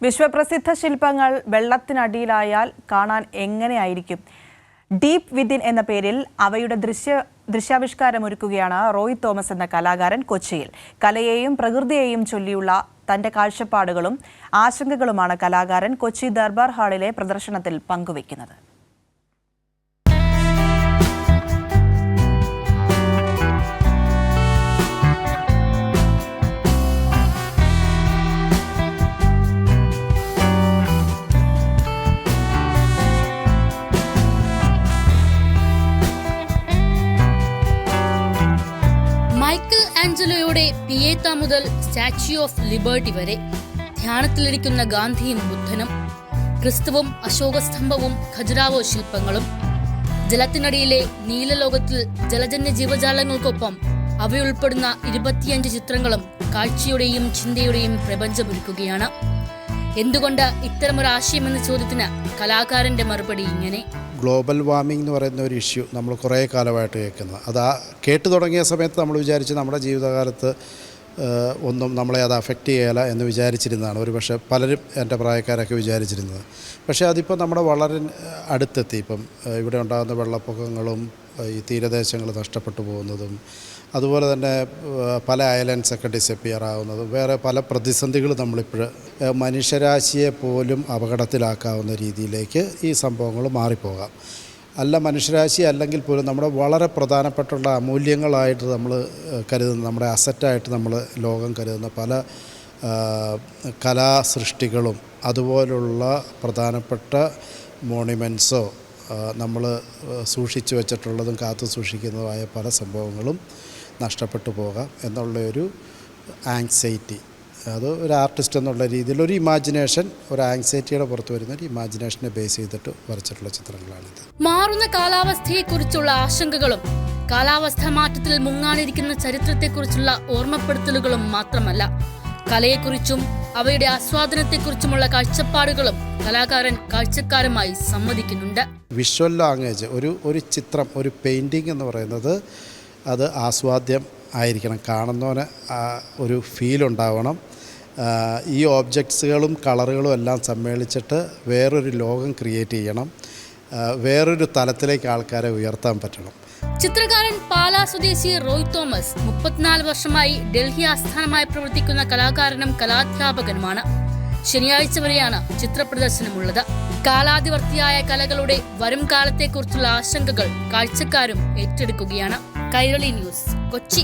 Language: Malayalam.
വിശ്വപ്രസിദ്ധ ശില്പങ്ങൾ വെള്ളത്തിനടിയിലായാൽ കാണാൻ എങ്ങനെയായിരിക്കും? ഡീപ് വിതിൻ എന്ന പേരിൽ അവയുടെ ദൃശ്യാവിഷ്കാരമൊരുക്കുകയാണ് റോയ് തോമസ് എന്ന കലാകാരൻ കൊച്ചിയിൽ. കലയെയും പ്രകൃതിയെയും ചൊല്ലിയുള്ള തന്റെ കാഴ്ചപ്പാടുകളും ആശങ്കകളുമാണ് കലാകാരൻ കൊച്ചി ദർബാർ ഹാളിലെ പ്രദർശനത്തിൽ പങ്കുവയ്ക്കുന്നത്. മൈക്കൽ ആഞ്ചലോയുടെ പിയേത്ത മുതൽ സ്റ്റാച്യു ഓഫ് ലിബർട്ടി വരെ ധ്യാനത്തിലിരിക്കുന്ന ഗാന്ധിയും ബുദ്ധനും, ക്രിസ്തുവും അശോകസ്തംഭവും ഖജുരാവോ ശില്പങ്ങളും, ജലത്തിനടിയിലെ നീലലോകത്തിൽ ജലജന്യ ജീവജാലങ്ങൾക്കൊപ്പം അവയുൾപ്പെടുന്ന 25 ചിത്രങ്ങളും കാഴ്ചയുടെയും ചിന്തയുടെയും പ്രപഞ്ചമൊരുക്കുകയാണ്. എന്തുകൊണ്ട് ഇത്തരമൊരു ആശയം എന്ന ചോദ്യത്തിന് കലാകാരന്റെ മറുപടി ഇങ്ങനെ: ഗ്ലോബൽ വാർമിംഗ് എന്ന് പറയുന്ന ഒരു ഇഷ്യൂ നമ്മൾ കുറേ കാലമായിട്ട് കേൾക്കുന്നത്. അത് കേട്ടു തുടങ്ങിയ സമയത്ത് നമ്മൾ വിചാരിച്ച് നമ്മുടെ ജീവിതകാലത്ത് ഒന്നും നമ്മളെ അത് അഫക്റ്റ് ചെയ്യല എന്ന് വിചാരിച്ചിരുന്നതാണ്. ഒരു പക്ഷേ പലരും എൻ്റെ പ്രായക്കാരൊക്കെ വിചാരിച്ചിരുന്നത്. പക്ഷേ അതിപ്പോൾ നമ്മുടെ വളരെ അടുത്തെത്തി. ഇപ്പം ഇവിടെ ഉണ്ടാകുന്ന വെള്ളപ്പൊക്കങ്ങളും ഈ തീരദേശങ്ങൾ നഷ്ടപ്പെട്ടു പോകുന്നതും, അതുപോലെ തന്നെ പല ഐലൻഡ്സൊക്കെ ഡിസപ്പിയർ ആകുന്നതും, വേറെ പല പ്രതിസന്ധികൾ നമ്മളിപ്പോൾ മനുഷ്യരാശിയെ പോലും അപകടത്തിലാക്കാവുന്ന രീതിയിലേക്ക് ഈ സംഭവങ്ങൾ മാറിപ്പോകാം. അല്ല മനുഷ്യരാശി അല്ലെങ്കിൽ പോലും നമ്മുടെ വളരെ പ്രധാനപ്പെട്ടുള്ള അമൂല്യങ്ങളായിട്ട് നമ്മൾ കരുതുന്ന, നമ്മുടെ അസറ്റായിട്ട് നമ്മൾ ലോകം കരുതുന്ന പല കലാസൃഷ്ടികളും അതുപോലുള്ള പ്രധാനപ്പെട്ട മോണിമെൻറ്റ്സോ നമ്മൾ സൂക്ഷിച്ചു വച്ചിട്ടുള്ളതും കാത്തു സൂക്ഷിക്കുന്നതുമായ പല സംഭവങ്ങളും നഷ്ടപ്പെട്ടു പോകാം എന്നുള്ളൊരു ആങ്സൈറ്റി, അത് ഒരു ആർട്ടിസ്റ്റ് എന്നുള്ള രീതിയിൽ ഒരു ഇമാജിനേഷൻ, ഒരു ആങ്സൈറ്റിയുടെ പുറത്ത് വരുന്ന ഒരു ഇമാജിനേഷനെ ബേസ് ചെയ്തിട്ട് വരച്ചിട്ടുള്ള ചിത്രങ്ങളാണിത്. മാറുന്ന കാലാവസ്ഥയെക്കുറിച്ചുള്ള ആശങ്കകളും കാലാവസ്ഥാ മാറ്റത്തിൽ മുങ്ങാനിരിക്കുന്ന ചരിത്രത്തെക്കുറിച്ചുള്ള ഓർമ്മപ്പെടുത്തലുകളും മാത്രമല്ല, കലയെക്കുറിച്ചും അവയുടെ ആസ്വാദനത്തെക്കുറിച്ചുമുള്ള കാഴ്ചപ്പാടുകളും കലാകാരൻ കാഴ്ചക്കാരുമായി സംവദിക്കുന്നുണ്ട്. വിഷ്വൽ ലാംഗ്വേജ്, ഒരു ചിത്രം, ഒരു പെയിൻറ്റിങ് എന്ന് പറയുന്നത് അത് ആസ്വാദ്യം ആയിരിക്കണം, കാണുന്നവന് ഒരു ഫീലുണ്ടാവണം. ഈ ഓബ്ജക്ട്സുകളും കളറുകളും എല്ലാം സമ്മേളിച്ചിട്ട് വേറൊരു ലോകം ക്രിയേറ്റ് ചെയ്യണം, വേറൊരു തലത്തിലേക്ക് ആൾക്കാരെ ഉയർത്താൻ പറ്റണം. ചിത്രകാരൻ പാലാ സ്വദേശി റോയ് തോമസ് 34 വർഷമായി ഡൽഹി ആസ്ഥാനമായി പ്രവർത്തിക്കുന്ന കലാകാരനും കലാധ്യാപകനുമാണ്. ശനിയാഴ്ച വരെയാണ് ചിത്രപ്രദർശനമുള്ളത്. കാലാതിവർത്തിയായ കലകളുടെ വരും കാലത്തെക്കുറിച്ചുള്ള ആശങ്കകൾ കാഴ്ചക്കാരും ഏറ്റെടുക്കുകയാണ്. കൈരളി ന്യൂസ്, കൊച്ചി.